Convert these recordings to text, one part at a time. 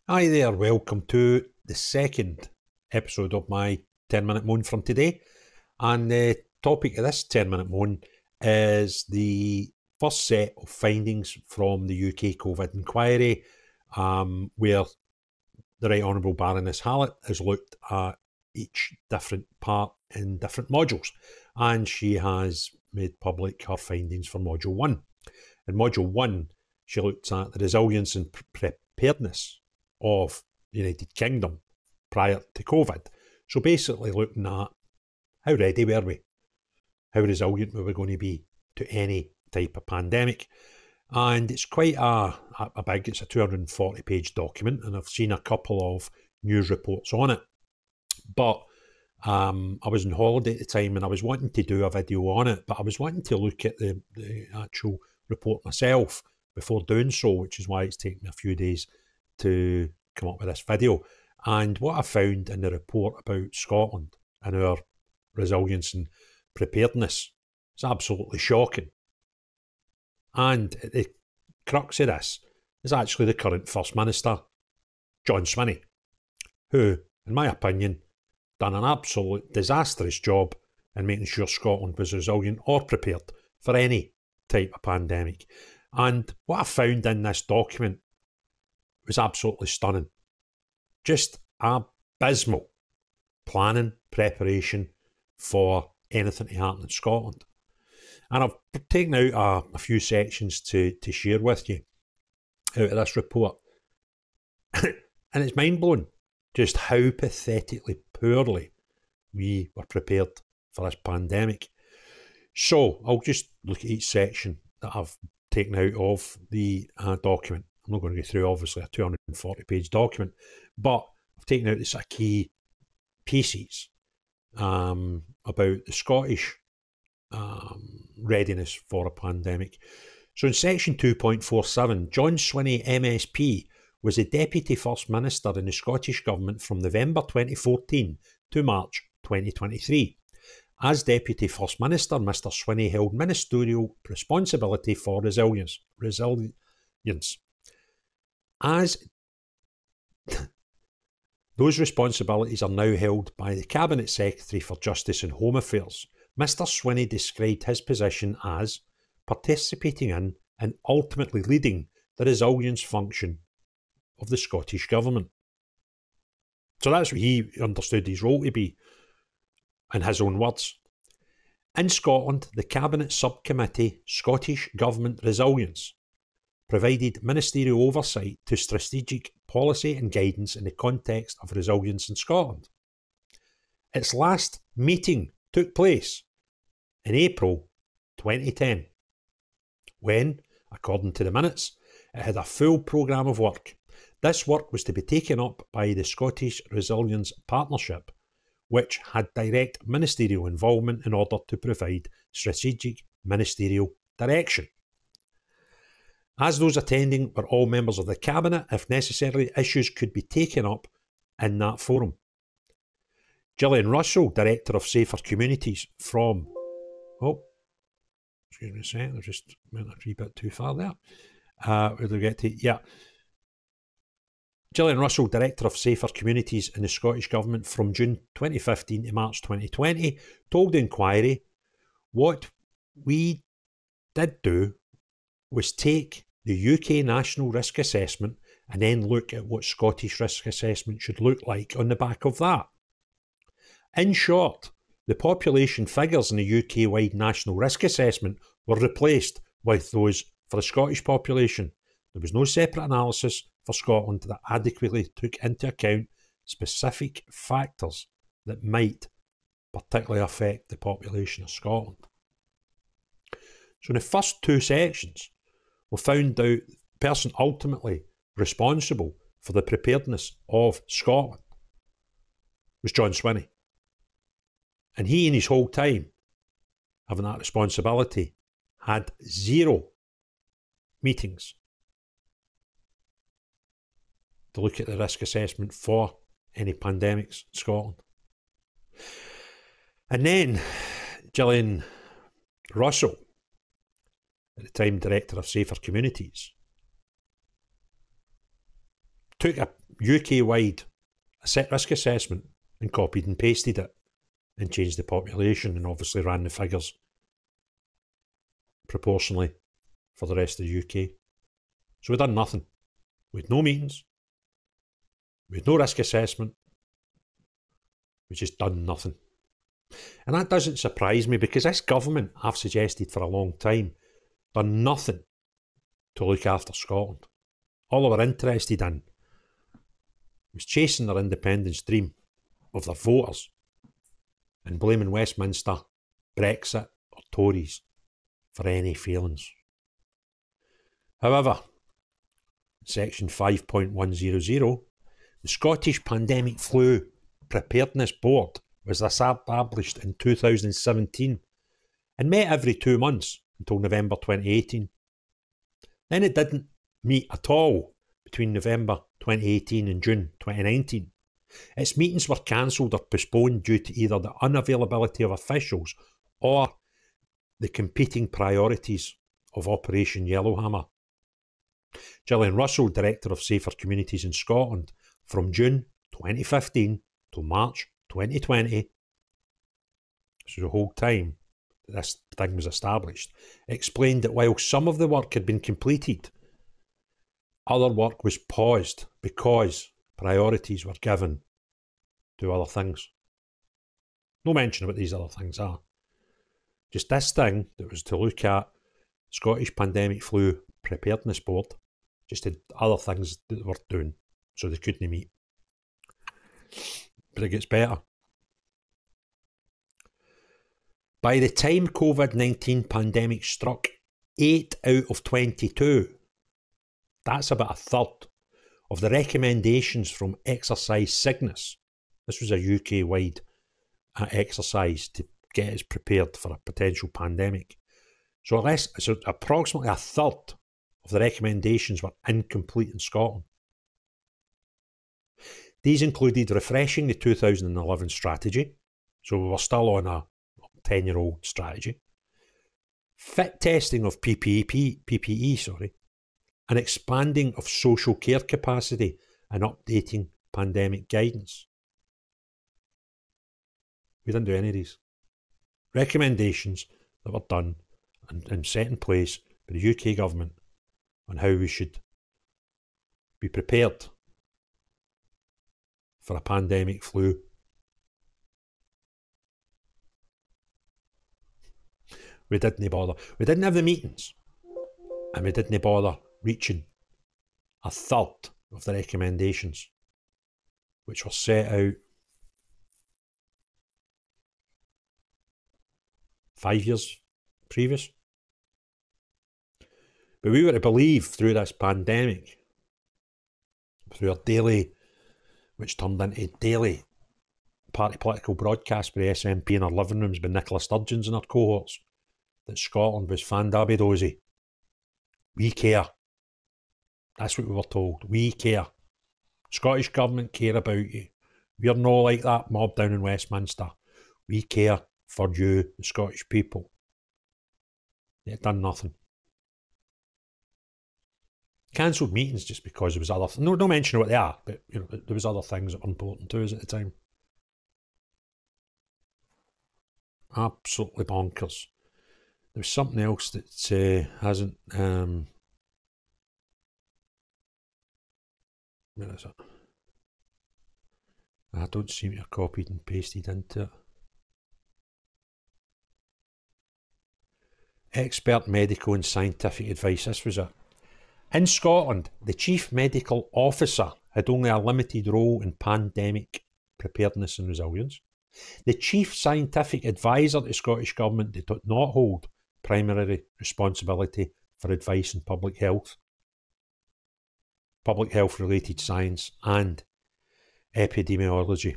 Hi there, welcome to the second episode of my 10-minute moan from today. And the topic of this 10-minute moan is the first set of findings from the UK COVID inquiry, where the Right Honourable Baroness Hallett has looked at each different part in different modules, and she has made public her findings for Module 1. In Module 1, she looked at the resilience and preparedness of the United Kingdom prior to COVID. So basically looking at how ready were we, how resilient we were going to be to any type of pandemic. And it's quite a big, it's a 240-page document, and I've seen a couple of news reports on it. But I was on holiday at the time and I was wanting to do a video on it, but I was wanting to look at the actual report myself before doing so, which is why it's taken me a few days to come up with this video. And what I found in the report about Scotland and our resilience and preparedness is absolutely shocking. And the crux of this is actually the current First Minister, John Swinney, who, in my opinion, done an absolute disastrous job in making sure Scotland was resilient or prepared for any type of pandemic. And what I found in this document was absolutely stunning. Just abysmal planning, preparation for anything to happen in Scotland. And I've taken out a few sections to share with you out of this report. And it's mind-blowing just how pathetically poorly we were prepared for this pandemic. So I'll just look at each section that I've taken out of the document. I'm not going to go through, obviously, a 240-page document, but I've taken out the key pieces about the Scottish readiness for a pandemic. So in section 2.47, John Swinney MSP was the Deputy First Minister in the Scottish Government from November 2014 to March 2023. As Deputy First Minister, Mr Swinney held ministerial responsibility for resilience. As those responsibilities are now held by the Cabinet Secretary for Justice and Home Affairs, Mr Swinney described his position as participating in and ultimately leading the resilience function of the Scottish Government. So that's what he understood his role to be, in his own words. In Scotland, the Cabinet Subcommittee Scottish Government Resilience provided ministerial oversight to strategic policy and guidance in the context of resilience in Scotland. Its last meeting took place in April 2010, when, according to the minutes, it had a full programme of work. This work was to be taken up by the Scottish Resilience Partnership, which had direct ministerial involvement in order to provide strategic ministerial direction. As those attending were all members of the Cabinet, if necessary, issues could be taken up in that forum. Gillian Russell, Director of Safer Communities from... Oh, excuse me a second, I just went a wee bit too far there. Where do we get to? Yeah. Gillian Russell, Director of Safer Communities in the Scottish Government from June 2015 to March 2020, told the inquiry, what we did do was take the UK National Risk Assessment and then look at what Scottish Risk Assessment should look like on the back of that. In short, the population figures in the UK-wide National Risk Assessment were replaced with those for the Scottish population. There was no separate analysis for Scotland that adequately took into account specific factors that might particularly affect the population of Scotland. So in the first two sections, we found out the person ultimately responsible for the preparedness of Scotland was John Swinney. And he, in his whole time having that responsibility, had 0 meetings to look at the risk assessment for any pandemics in Scotland. And then Gillian Russell, at the time Director of Safer Communities, took UK-wide risk assessment and copied and pasted it and changed the population and obviously ran the figures proportionally for the rest of the UK. So we've done nothing. We had no meetings. We had no risk assessment. We've just done nothing. And that doesn't surprise me because this government, I've suggested for a long time, done nothing to look after Scotland. All they were interested in was chasing their independence dream of their voters and blaming Westminster, Brexit or Tories for any failings. However, Section 5.100, the Scottish Pandemic Flu Preparedness Board was established in 2017 and met every 2 months until November 2018. Then it didn't meet at all between November 2018 and June 2019. Its meetings were cancelled or postponed due to either the unavailability of officials or the competing priorities of Operation Yellowhammer. Gillian Russell, Director of Safer Communities in Scotland, from June 2015 to March 2020, so the whole time this thing was established, explained that while some of the work had been completed, other work was paused because priorities were given to other things. No mention of what these other things are. Just this thing that was to look at Scottish Pandemic Flu Preparedness Board, just had other things that they were doing, so they couldn't meet. But it gets better. By the time COVID-19 pandemic struck, 8 out of 22, that's about a third, of the recommendations from Exercise Cygnus, this was a UK-wide exercise to get us prepared for a potential pandemic. So approximately a third of the recommendations were incomplete in Scotland. These included refreshing the 2011 strategy, so we were still on a 10-year-old strategy, fit testing of PPE, and expanding of social care capacity and updating pandemic guidance. We didn't do any of these. Recommendations that were done and set in place by the UK government on how we should be prepared for a pandemic flu. We didn't bother. We didn't have the meetings, and we didn't bother reaching a third of the recommendations which were set out 5 years previous. But we were to believe through this pandemic, through our daily, which turned into daily party political broadcasts by the SNP in our living rooms by Nicola Sturgeon's and our cohorts, that Scotland was fan-dabby-dozy. We care. That's what we were told. We care. Scottish Government care about you. We're not like that mob down in Westminster. We care for you, the Scottish people. They've done nothing. Cancelled meetings just because there was other... No mention of what they are, but there was other things that were important to us at the time. Absolutely bonkers. There's something else that hasn't... where is it? I don't seem to have copied and pasted into it. Expert medical and scientific advice. This was it. In Scotland, the Chief Medical Officer had only a limited role in pandemic preparedness and resilience. The Chief Scientific Advisor to the Scottish Government did not hold primary responsibility for advice in public health related science and epidemiology.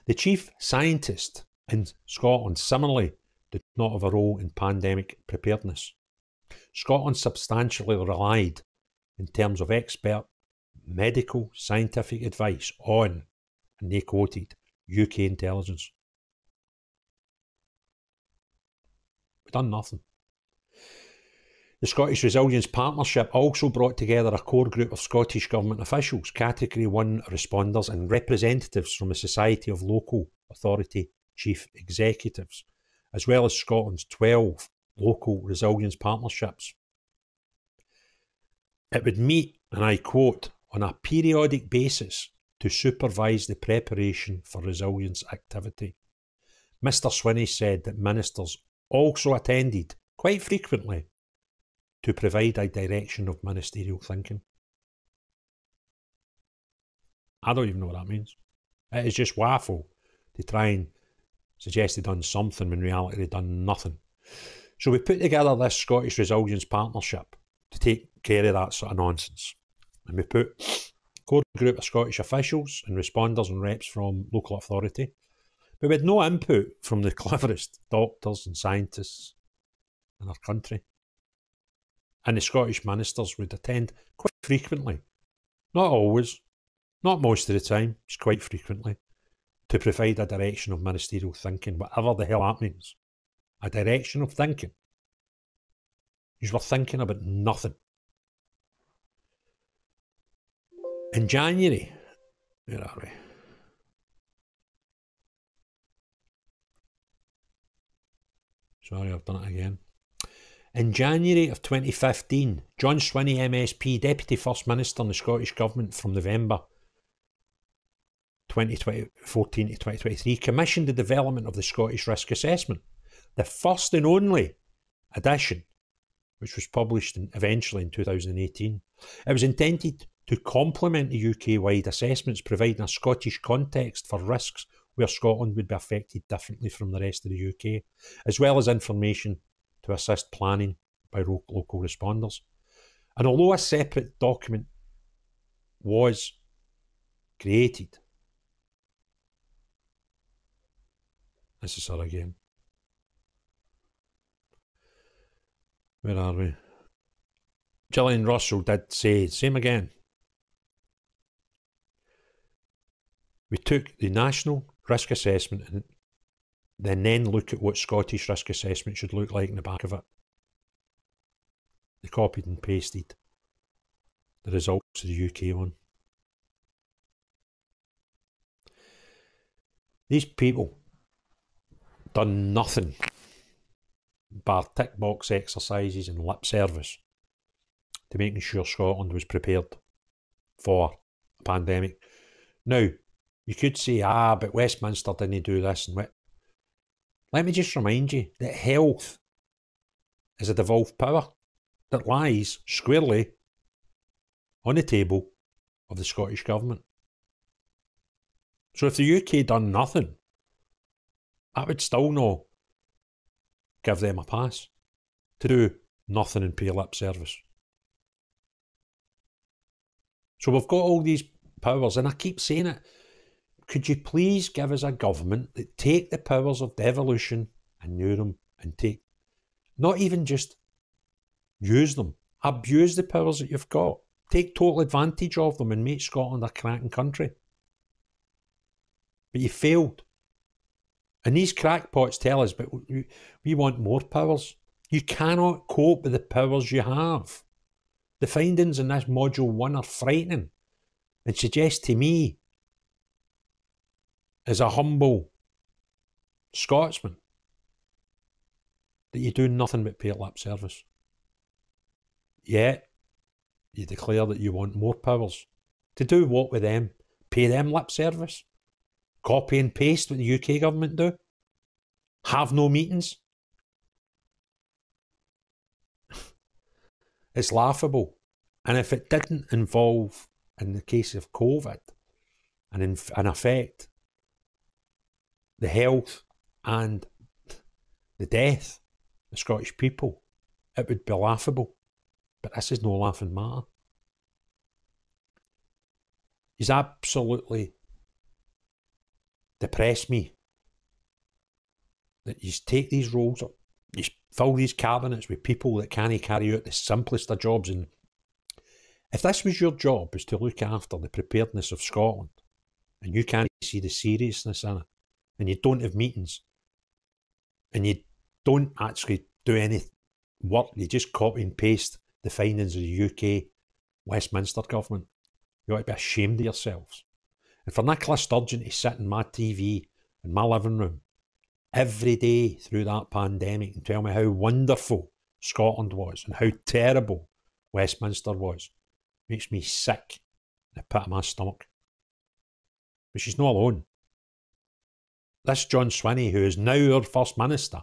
The Chief Scientist in Scotland similarly did not have a role in pandemic preparedness. Scotland substantially relied, in terms of expert medical scientific advice, on, and they quoted, UK intelligence. We've done nothing. The Scottish Resilience Partnership also brought together a core group of Scottish Government officials, Category 1 responders and representatives from the Society of Local Authority Chief Executives, as well as Scotland's 12 local resilience partnerships. It would meet, and I quote, on a periodic basis to supervise the preparation for resilience activity. Mr Swinney said that ministers also attended, quite frequently, to provide a direction of ministerial thinking. I don't even know what that means. It is just waffle to try and suggest they've done something when in reality they've done nothing. So we put together this Scottish Resilience Partnership to take care of that sort of nonsense. And we put a core group of Scottish officials and responders and reps from local authority. But we had no input from the cleverest doctors and scientists in our country. And the Scottish ministers would attend quite frequently, not always, not most of the time, just quite frequently, to provide a direction of ministerial thinking, whatever the hell that means. A direction of thinking. You were thinking about nothing. In January, where are we? Sorry, I've done it again. In January of 2015, John Swinney MSP, Deputy First Minister in the Scottish Government from November 2014 to 2023, commissioned the development of the Scottish Risk Assessment, the first and only edition, which was published eventually in 2018. It was intended to complement the UK-wide assessments, providing a Scottish context for risks where Scotland would be affected differently from the rest of the UK, as well as information to assist planning by local responders. And although a separate document was created, this is her again. Where are we? Gillian Russell did say, same again. We took the national risk assessment and then look at what Scottish risk assessment should look like in the back of it. They copied and pasted the results of the UK one. These people done nothing bar tick box exercises and lip service to making sure Scotland was prepared for a pandemic. Now, you could say, but Westminster didn't do this and what. Let me just remind you that health is a devolved power that lies squarely on the table of the Scottish Government. So if the UK done nothing, I would still not give them a pass to do nothing and pay lip service. So we've got all these powers, and I keep saying it. Could you please give us a government that take the powers of devolution and new them and take, not even just use them, abuse the powers that you've got. Take total advantage of them and make Scotland a cracking country. But you failed. And these crackpots tell us, but we want more powers. You cannot cope with the powers you have. The findings in this Module 1 are frightening and suggest to me, as a humble Scotsman, that you do nothing but pay lip service. Yet, you declare that you want more powers. To do what with them? Pay them lip service? Copy and paste what the UK government do? Have no meetings? It's laughable. And if it didn't involve, in the case of COVID, and affect the health and the death of the Scottish people, it would be laughable. But this is no laughing matter. He's absolutely depressed me that you take these roles up, you fill these cabinets with people that can't carry out the simplest of jobs. And if this was your job, is to look after the preparedness of Scotland, and you can't see the seriousness in it, and you don't have meetings, and you don't actually do any work, you just copy and paste the findings of the UK Westminster Government. You ought to be ashamed of yourselves. And for Nicola Sturgeon to sit in my TV in my living room every day through that pandemic and tell me how wonderful Scotland was and how terrible Westminster was, makes me sick in the pit of my stomach. But she's not alone. This John Swinney, who is now our First Minister,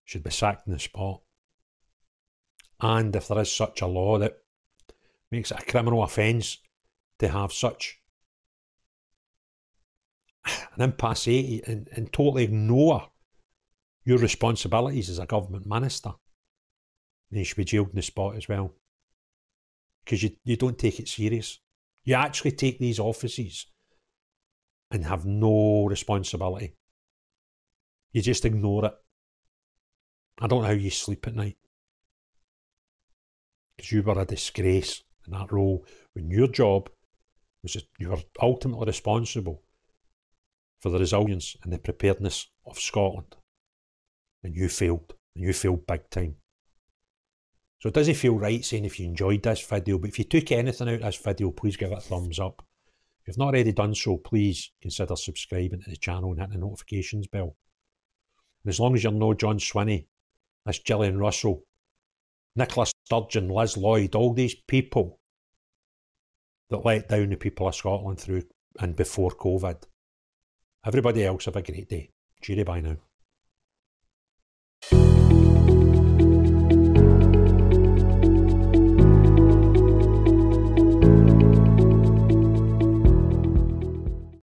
should be sacked on the spot. And if there is such a law that makes it a criminal offence to have such an impasse and totally ignore your responsibilities as a government minister, then you should be jailed on the spot as well. Because you don't take it serious. You actually take these offices and have no responsibility. You just ignore it. I don't know how you sleep at night. Because you were a disgrace in that role when your job was just, you were ultimately responsible for the resilience and the preparedness of Scotland. And you failed. And you failed big time. So it doesn't feel right saying if you enjoyed this video, but if you took anything out of this video, please give it a thumbs up. If you've not already done so, please consider subscribing to the channel and hitting the notifications bell. And as long as you're no John Swinney, this Gillian Russell, Nicola Sturgeon, Liz Lloyd, all these people that let down the people of Scotland through and before COVID. Everybody else have a great day. Cheery bye now.